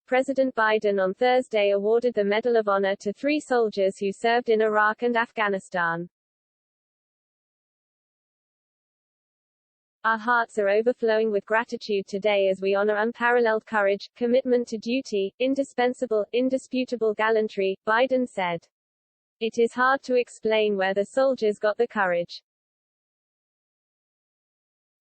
President Biden on Thursday awarded the Medal of Honor to 3 soldiers who served in Iraq and Afghanistan. Our hearts are overflowing with gratitude today as we honor unparalleled courage, commitment to duty, indisputable gallantry, Biden said. It is hard to explain where the soldiers got the courage.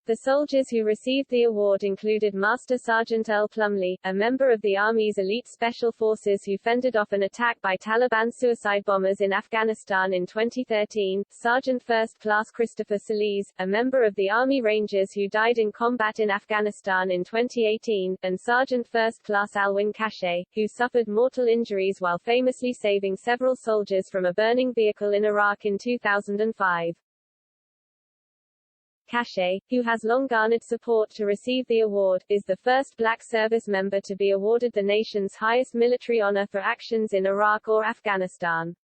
The soldiers who received the award included Master Sergeant Earl Plumley, a member of the Army's elite special forces who fended off an attack by Taliban suicide bombers in Afghanistan in 2013, Sergeant First Class Christopher Solis, a member of the Army Rangers who died in combat in Afghanistan in 2018, and Sergeant First Class Alwyn Cache, who suffered mortal injuries while famously saving several soldiers from a burning vehicle in Iraq in 2005. Cache, who has long garnered support to receive the award, is the first black service member to be awarded the nation's highest military honor for actions in Iraq or Afghanistan.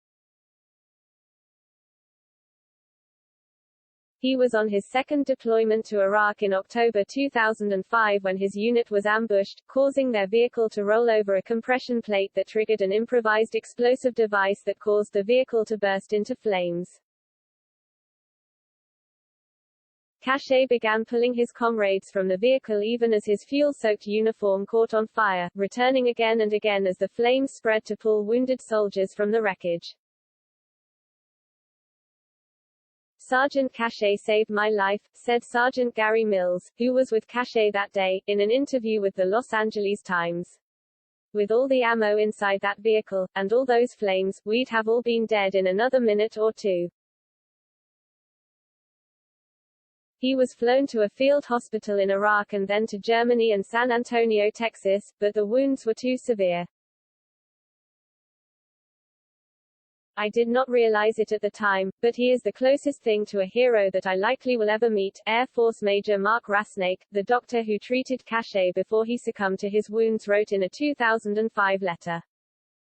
He was on his second deployment to Iraq in October 2005 when his unit was ambushed, causing their vehicle to roll over a compression plate that triggered an improvised explosive device that caused the vehicle to burst into flames. Cache began pulling his comrades from the vehicle even as his fuel-soaked uniform caught on fire, returning again and again as the flames spread to pull wounded soldiers from the wreckage. Sergeant Cache saved my life, said Sergeant Gary Mills, who was with Cache that day, in an interview with the Los Angeles Times. With all the ammo inside that vehicle, and all those flames, we'd have all been dead in another minute or two. He was flown to a field hospital in Iraq and then to Germany and San Antonio, Texas, but the wounds were too severe. I did not realize it at the time, but he is the closest thing to a hero that I likely will ever meet, Air Force Major Mark Rasnake, the doctor who treated Cache before he succumbed to his wounds, wrote in a 2005 letter.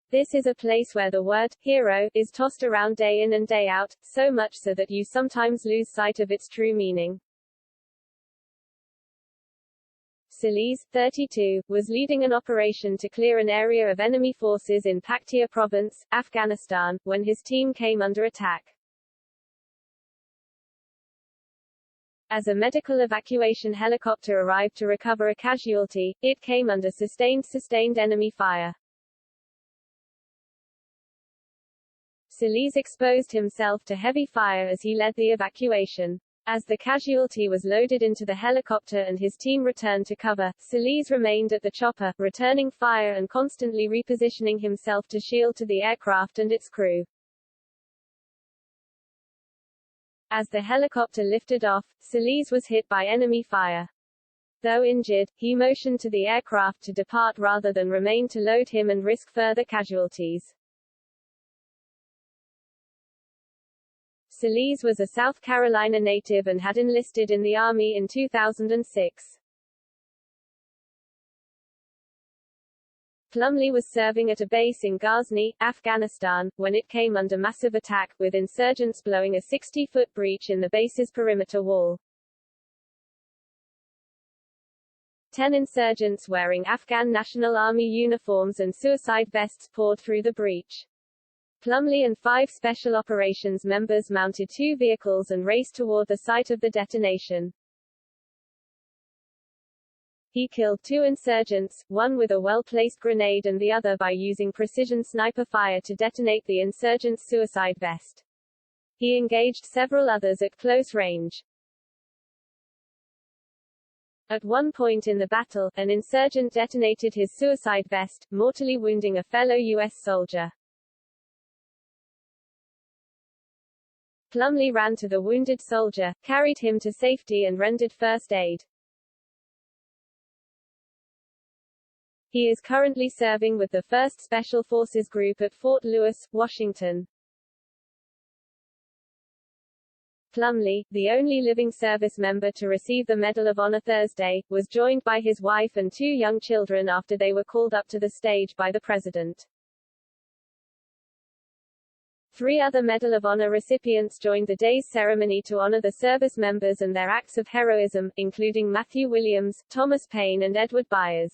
This is a place where the word, hero, is tossed around day in and day out, so much so that you sometimes lose sight of its true meaning. Solis, 32, was leading an operation to clear an area of enemy forces in Paktia province, Afghanistan, when his team came under attack. As a medical evacuation helicopter arrived to recover a casualty, it came under sustained enemy fire. Solis exposed himself to heavy fire as he led the evacuation. As the casualty was loaded into the helicopter and his team returned to cover, Solis remained at the chopper, returning fire and constantly repositioning himself to shield to the aircraft and its crew. As the helicopter lifted off, Solis was hit by enemy fire. Though injured, he motioned to the aircraft to depart rather than remain to load him and risk further casualties. Solis was a South Carolina native and had enlisted in the Army in 2006. Plumley was serving at a base in Ghazni, Afghanistan, when it came under massive attack, with insurgents blowing a 60-foot breach in the base's perimeter wall. 10 insurgents wearing Afghan National Army uniforms and suicide vests poured through the breach. Plumley and 5 Special Operations members mounted 2 vehicles and raced toward the site of the detonation. He killed 2 insurgents, one with a well-placed grenade and the other by using precision sniper fire to detonate the insurgent's suicide vest. He engaged several others at close range. At one point in the battle, an insurgent detonated his suicide vest, mortally wounding a fellow U.S. soldier. Plumley ran to the wounded soldier, carried him to safety and rendered first aid. He is currently serving with the 1st Special Forces Group at Fort Lewis, Washington. Plumley, the only living service member to receive the Medal of Honor Thursday, was joined by his wife and 2 young children after they were called up to the stage by the president. 3 other Medal of Honor recipients joined the day's ceremony to honor the service members and their acts of heroism, including Matthew Williams, Thomas Paine and Edward Byers.